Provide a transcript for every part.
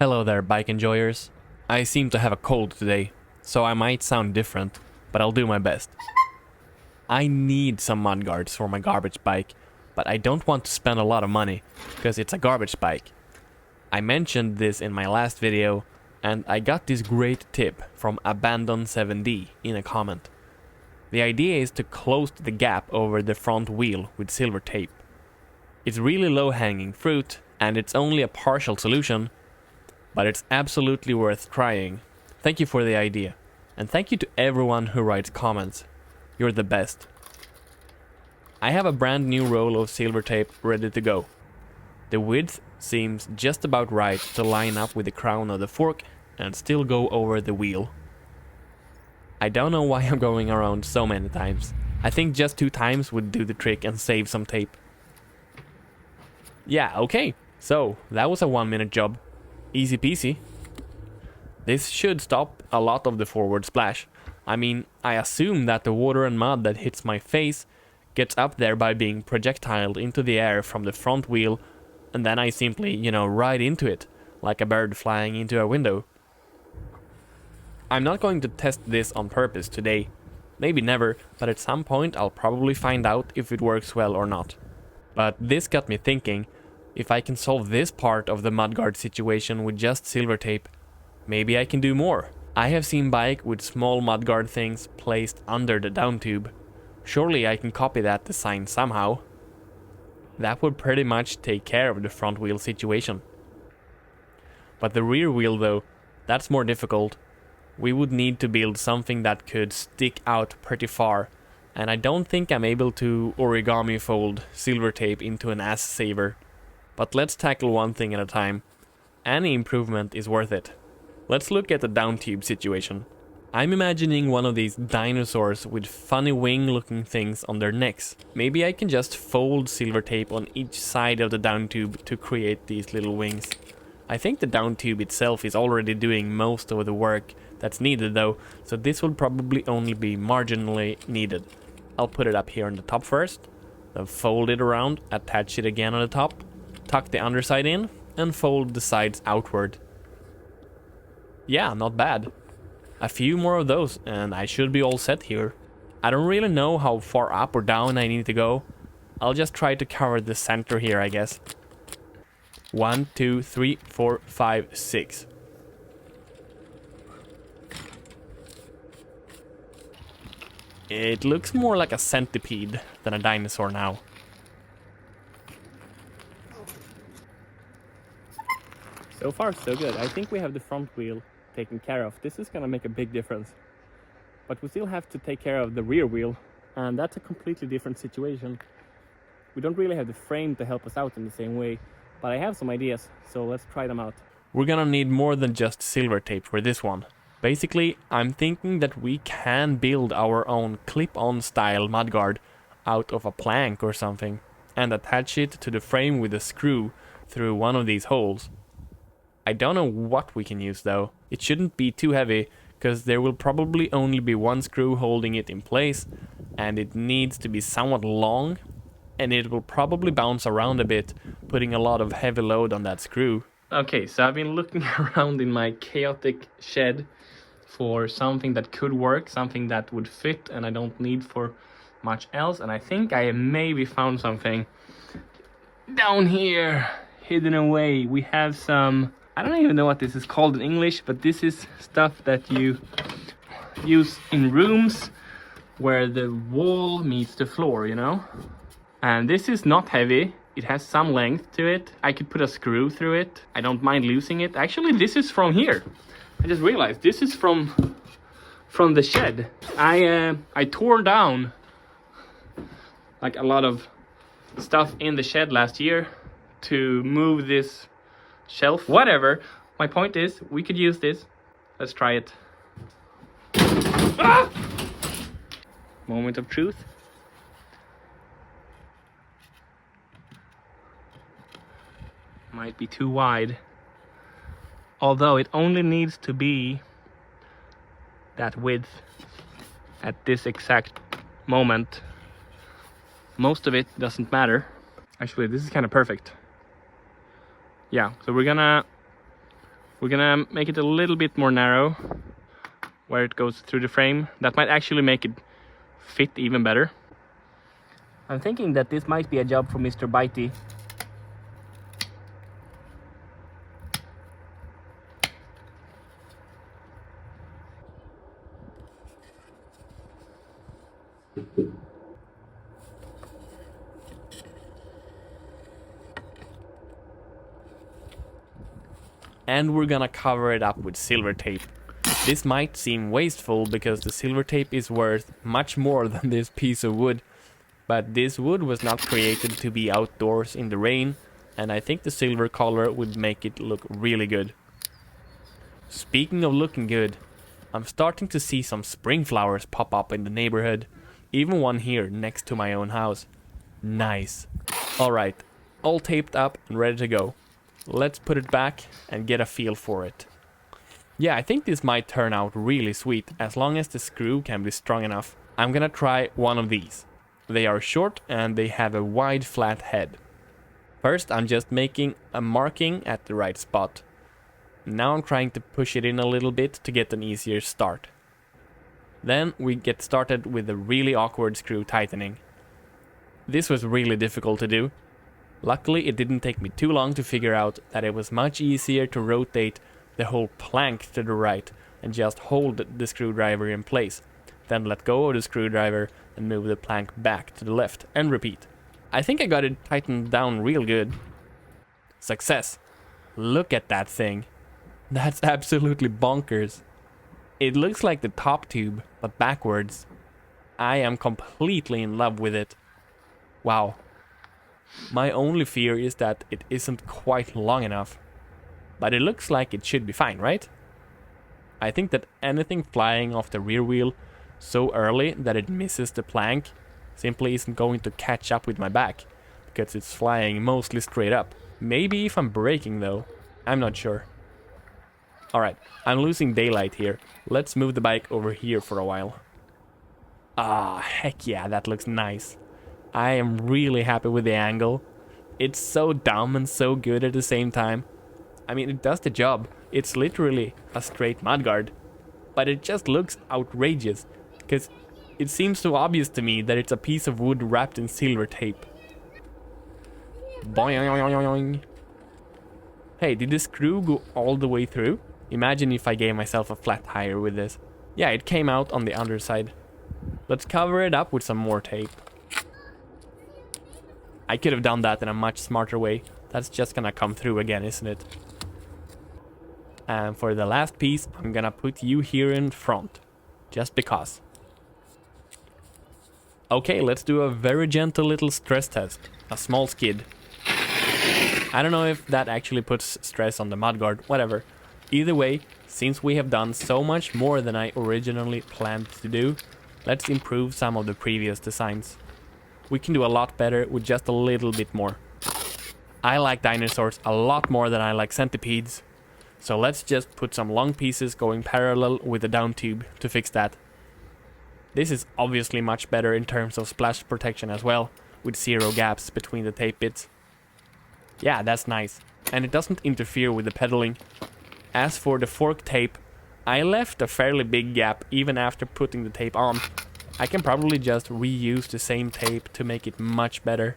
Hello there, bike enjoyers. I seem to have a cold today, so I might sound different, but I'll do my best. I need some mudguards for my garbage bike, but I don't want to spend a lot of money, because it's a garbage bike. I mentioned this in my last video, and I got this great tip from Abandon7D in a comment. The idea is to close the gap over the front wheel with silver tape. It's really low-hanging fruit, and it's only a partial solution, but it's absolutely worth trying. Thank you for the idea, and thank you to everyone who writes comments. You're the best. I have a brand new roll of silver tape ready to go. The width seems just about right to line up with the crown of the fork and still go over the wheel. I don't know why I'm going around so many times. I think just 2 times would do the trick and save some tape. Yeah, okay, so that was a 1-minute job. Easy peasy. This should stop a lot of the forward splash. I mean, I assume that the water and mud that hits my face gets up there by being projectiled into the air from the front wheel, and then I simply, ride into it, like a bird flying into a window. I'm not going to test this on purpose today. Maybe never, but at some point I'll probably find out if it works well or not. But this got me thinking, if I can solve this part of the mudguard situation with just silver tape, maybe I can do more. I have seen bike with small mudguard things placed under the down tube. Surely I can copy that design somehow. That would pretty much take care of the front wheel situation. But the rear wheel though, that's more difficult. We would need to build something that could stick out pretty far, and I don't think I'm able to origami fold silver tape into an ass saver. But let's tackle one thing at a time. Any improvement is worth it. Let's look at the down tube situation. I'm imagining one of these dinosaurs with funny wing looking things on their necks. Maybe I can just fold silver tape on each side of the down tube to create these little wings. I think the down tube itself is already doing most of the work that's needed though, so this will probably only be marginally needed. I'll put it up here on the top first, then fold it around, attach it again on the top, tuck the underside in, and fold the sides outward. Yeah, not bad. A few more of those and I should be all set here. I don't really know how far up or down I need to go. I'll just try to cover the center here, I guess. 1, 2, 3, 4, 5, 6. It looks more like a centipede than a dinosaur now. So far so good. I think we have the front wheel taken care of. This is gonna make a big difference. But we still have to take care of the rear wheel, and that's a completely different situation. We don't really have the frame to help us out in the same way, but I have some ideas, so let's try them out. We're gonna need more than just silver tape for this one. Basically, I'm thinking that we can build our own clip-on style mudguard out of a plank or something, and attach it to the frame with a screw through one of these holes. I don't know what we can use though. It shouldn't be too heavy, because there will probably only be one screw holding it in place, and it needs to be somewhat long, and it will probably bounce around a bit, putting a lot of heavy load on that screw. Okay, so I've been looking around in my chaotic shed for something that could work, something that would fit and I don't need for much else, and I think I maybe found something down here hidden away. We have some, I don't even know what this is called in English, but this is stuff that you use in rooms where the wall meets the floor, and this is not heavy. It has some length to it. I could put a screw through it. I don't mind losing it. Actually, this is from here. I just realized this is from the shed. I tore down like a lot of stuff in the shed last year to move this shelf. Whatever. My point is, we could use this. Let's try it. Ah! Moment of truth. Might be too wide. Although it only needs to be that width at this exact moment. Most of it doesn't matter. Actually, this is kind of perfect. Yeah, so we're We're gonna make it a little bit more narrow where it goes through the frame. That might actually make it fit even better. I'm thinking that this might be a job for Mr. Bitey. And we're gonna cover it up with silver tape. This might seem wasteful because the silver tape is worth much more than this piece of wood, but this wood was not created to be outdoors in the rain, and I think the silver color would make it look really good. Speaking of looking good, I'm starting to see some spring flowers pop up in the neighborhood, even one here next to my own house. Nice. Alright, all taped up and ready to go. Let's put it back and get a feel for it. Yeah, I think this might turn out really sweet as long as the screw can be strong enough. I'm gonna try one of these. They are short and they have a wide flat head. First I'm just making a marking at the right spot. Now I'm trying to push it in a little bit to get an easier start. Then we get started with the really awkward screw tightening. This was really difficult to do. Luckily it didn't take me too long to figure out that it was much easier to rotate the whole plank to the right and just hold the screwdriver in place, then let go of the screwdriver and move the plank back to the left and repeat. I think I got it tightened down real good. Success! Look at that thing. That's absolutely bonkers. It looks like the top tube, but backwards. I am completely in love with it. Wow. My only fear is that it isn't quite long enough. But it looks like it should be fine, right? I think that anything flying off the rear wheel so early that it misses the plank simply isn't going to catch up with my back, because it's flying mostly straight up. Maybe if I'm braking though, I'm not sure. Alright, I'm losing daylight here. Let's move the bike over here for a while. Ah, heck yeah, that looks nice. I am really happy with the angle. It's so dumb and so good at the same time. I mean, it does the job. It's literally a straight mudguard. But it just looks outrageous, because it seems so obvious to me that it's a piece of wood wrapped in silver tape. Boing. Hey, did the screw go all the way through? Imagine if I gave myself a flat tire with this. Yeah, it came out on the underside. Let's cover it up with some more tape. I could have done that in a much smarter way. That's just gonna come through again, isn't it? And for the last piece, I'm gonna put you here in front. Just because. Okay, let's do a very gentle little stress test. A small skid. I don't know if that actually puts stress on the mudguard, whatever. Either way, since we have done so much more than I originally planned to do, let's improve some of the previous designs. We can do a lot better with just a little bit more. I like dinosaurs a lot more than I like centipedes. So let's just put some long pieces going parallel with the down tube to fix that. This is obviously much better in terms of splash protection as well, with 0 gaps between the tape bits. Yeah, that's nice, and it doesn't interfere with the pedaling. As for the fork tape, I left a fairly big gap even after putting the tape on. I can probably just reuse the same tape to make it much better.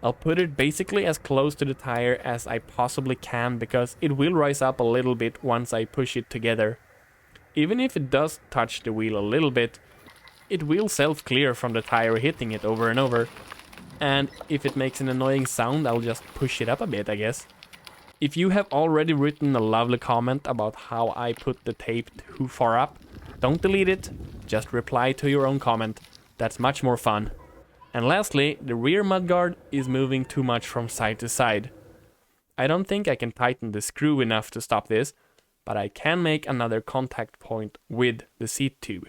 I'll put it basically as close to the tire as I possibly can, because it will rise up a little bit once I push it together. Even if it does touch the wheel a little bit, it will self-clear from the tire hitting it over and over. And if it makes an annoying sound, I'll just push it up a bit, I guess. If you have already written a lovely comment about how I put the tape too far up, don't delete it, just reply to your own comment. That's much more fun. And lastly, the rear mudguard is moving too much from side to side. I don't think I can tighten the screw enough to stop this, but I can make another contact point with the seat tube.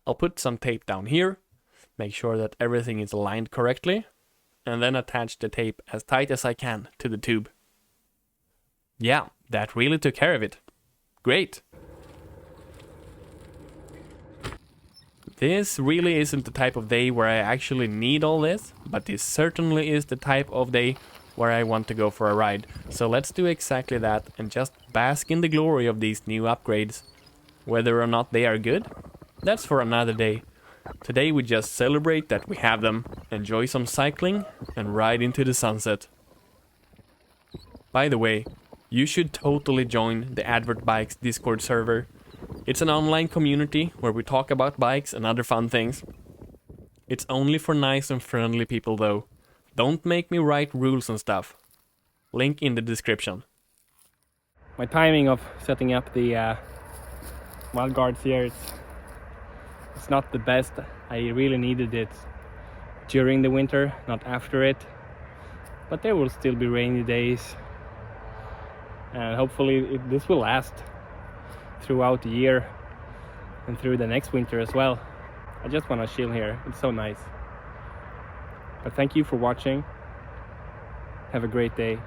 I'll put some tape down here, make sure that everything is aligned correctly, and then attach the tape as tight as I can to the tube. Yeah, that really took care of it. Great! This really isn't the type of day where I actually need all this, but this certainly is the type of day where I want to go for a ride. So let's do exactly that and just bask in the glory of these new upgrades. Whether or not they are good, that's for another day. Today we just celebrate that we have them, enjoy some cycling, and ride into the sunset. By the way, you should totally join the Addvurt Bikes Discord server. It's an online community where we talk about bikes and other fun things. It's only for nice and friendly people though. Don't make me write rules and stuff. Link in the description. My timing of setting up the mudguards here, it's not the best. I really needed it during the winter, not after it. But there will still be rainy days. And hopefully this will last throughout the year and through the next winter as well. I just want to chill here. It's so nice. But thank you for watching. Have a great day.